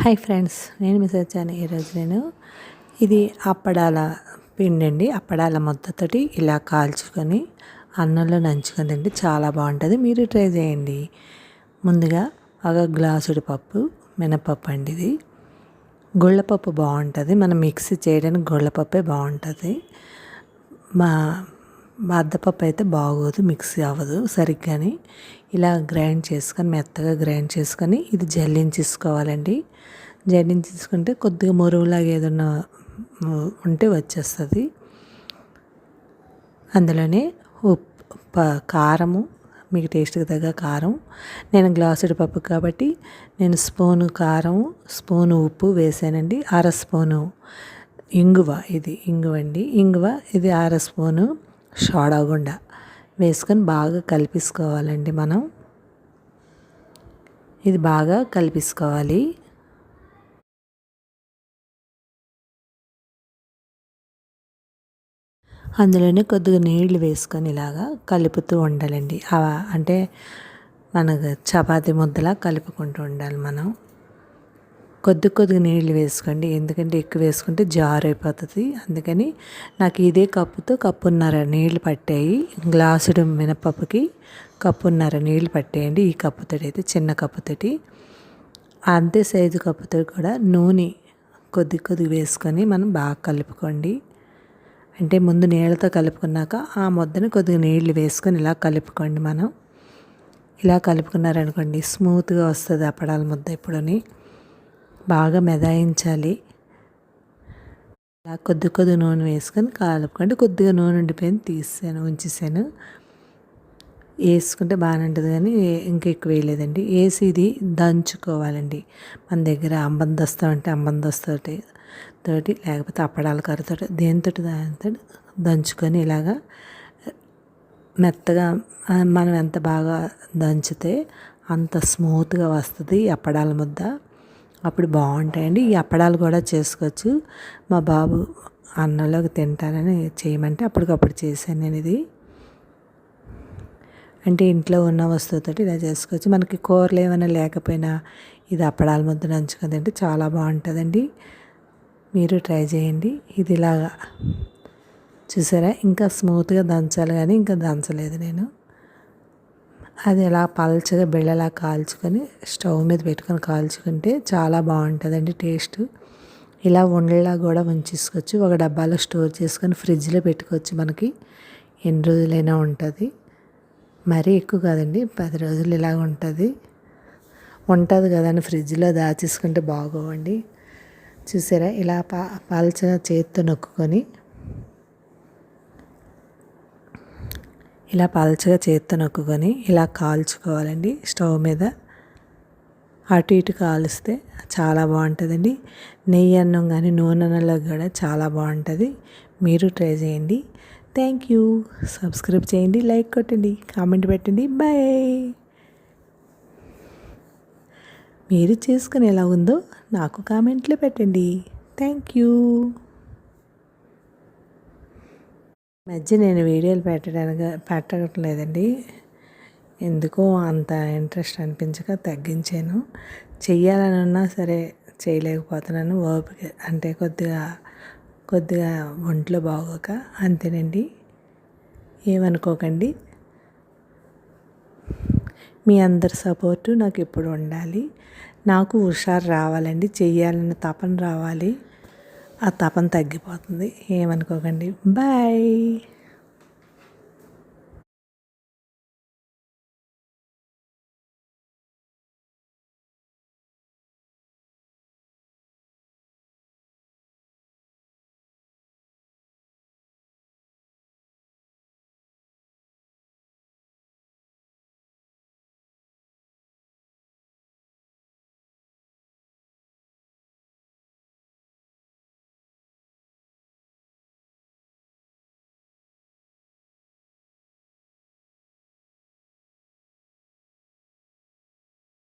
Hi friends, నేను miss వచ్చాను. ఈరోజు నేను ఇది అప్పడాల పిండి అండి. అప్పడాల ముద్దతోటి ఇలా కాల్చుకొని అన్నంలో నంచుకుందండి, చాలా బాగుంటుంది. మీరు ట్రై చేయండి. ముందుగా ఒక గ్లాసుడు పప్పు, మినపప్పు అండి. ఇది గుళ్ళపప్పు బాగుంటుంది. మనం మిక్సీ చేయడానికి గుళ్ళపప్పే బాగుంటుంది. మా బద్దపప్పు అయితే బాగోదు, మిక్సీ అవ్వదు సరిగ్గాని. ఇలా గ్రైండ్ చేసుకొని మెత్తగా గ్రైండ్ చేసుకొని ఇది జల్లించేసుకోవాలండి. జల్లించేసుకుంటే కొద్దిగా మురుగులాగా ఏదన్నా ఉంటే వచ్చేస్తుంది. అందులోనే ఉప్పు, కారము, మీకు టేస్ట్కి తగ్గ కారం. నేను గ్లాసుడు పప్పు కాబట్టి నేను స్పూను కారం, స్పూను ఉప్పు వేసానండి. అర స్పూను ఇంగువ, ఇది ఇంగువ అండి. ఇంగువ ఇది అర స్పూను సోడా గుండ వేసుకొని బాగా కలిపేసుకోవాలండి. మనం ఇది బాగా కలిపేసుకోవాలి. అందులోనే కొద్దిగా నీళ్లు వేసుకొని ఇలాగా కలుపుతూ ఉండాలండి. అంటే మనకు చపాతీ ముద్దలా కలుపుకుంటూ ఉండాలి మనం. కొద్దిగా నీళ్ళు వేసుకోండి, ఎందుకంటే ఎక్కువ వేసుకుంటే జారు అయిపోతుంది. అందుకని నాకు ఇదే కప్పుతో కప్పున్నర నీళ్ళు పట్టాయి. గ్లాసుడు మినపప్పుకి కప్పున్నర నీళ్ళు పట్టేయండి. ఈ కప్పుతోటి అయితే, చిన్న కప్పుతోటి. అంతే సైజు కప్పుతో కూడా నూనె కొద్దిగా వేసుకొని మనం బాగా కలుపుకోండి. అంటే ముందు నీళ్ళతో కలుపుకున్నాక ఆ ముద్దని కొద్దిగా నీళ్ళు వేసుకొని ఇలా కలుపుకోండి. మనం ఇలా కలుపుకున్నారనుకోండి స్మూత్గా వస్తుంది అప్పడాల ముద్ద. ఎప్పుడని బాగా మెదాయించాలి. ఇలా కొద్ది నూనె వేసుకొని కలుపుకోండి. కొద్దిగా నూనె ఉండిపోయింది, ఉంచేసాను. వేసుకుంటే బాగానే ఉంటుంది, కానీ ఇంకా ఎక్కువ వేయలేదండి. వేసి ఇది దంచుకోవాలండి. మన దగ్గర అంబందస్తా ఉంటే అంబందస్తోటి లేకపోతే అప్పడాల కర్రతో దాంతో దంచుకొని ఇలాగా మెత్తగా మనం ఎంత బాగా దంచితే అంత స్మూత్గా వస్తుంది అప్పడాల ముద్ద. అప్పుడు బాగుంటాయండి. ఈ అప్పడాలు కూడా చేసుకోవచ్చు. మా బాబు అన్నంలోకి తింటానని చేయమంటే అప్పటికప్పుడు చేశాను నేను ఇది. అంటే ఇంట్లో ఉన్న వస్తువుతో ఇలా చేసుకోవచ్చు. మనకి కూరలు ఏమైనా లేకపోయినా ఇది అప్పడాల ముద్ద నంచుకొని తింటే చాలా బాగుంటుందండి. మీరు ట్రై చేయండి. ఇది ఇలాగా చూసారా, ఇంకా స్మూత్గా దంచాలి, కానీ ఇంకా దంచలేదు నేను. అది ఎలా పల్చగా బిళ్ళలా కాల్చుకొని స్టవ్ మీద పెట్టుకొని కాల్చుకుంటే చాలా బాగుంటుందండి టేస్ట్. ఇలా ఉండలా కూడా ఉంచేసుకోవచ్చు. ఒక డబ్బాలో స్టోర్ చేసుకొని ఫ్రిడ్జ్లో పెట్టుకోవచ్చు. మనకి ఎన్ని రోజులైనా ఉంటుంది. మరీ ఎక్కువ కాదండి, 10 రోజులు ఇలాగ ఉంటుంది కదండి. ఫ్రిడ్జ్లో దాచేసుకుంటే బాగోవండి. చూసారా, ఇలా పల్చగా చేత్తో నొక్కుకొని ఇలా కాల్చుకోవాలండి. స్టవ్ మీద అటు ఇటు కాలుస్తే చాలా బాగుంటుందండి. నెయ్యి అన్నం కానీ నూనె అన్నంలో కూడా చాలా బాగుంటుంది. మీరు ట్రై చేయండి. Thank you. సబ్స్క్రైబ్ చేయండి, లైక్ కొట్టండి, కామెంట్ పెట్టండి. బాయ్. మీరు చేసుకుని ఎలా ఉందో నాకు కామెంట్లో పెట్టండి. Thank you. మధ్య నేను వీడియోలు పెట్టట్లేదండి. ఎందుకో అంత ఇంట్రెస్ట్ అనిపించక తగ్గించాను. చెయ్యాలని ఉన్నా సరే చేయలేకపోతున్నాను. ఓపిక అంటే కొద్దిగా ఒంట్లో బాగోక, అంతేనండి. ఏమనుకోకండి. మీ అందరి సపోర్టు నాకు ఎప్పుడు ఉండాలి. నాకు హుషారు రావాలండి, చెయ్యాలన్న తపన రావాలి. ఆ తపన తగ్గిపోతుంది. ఏమనుకోకండి. బాయ్.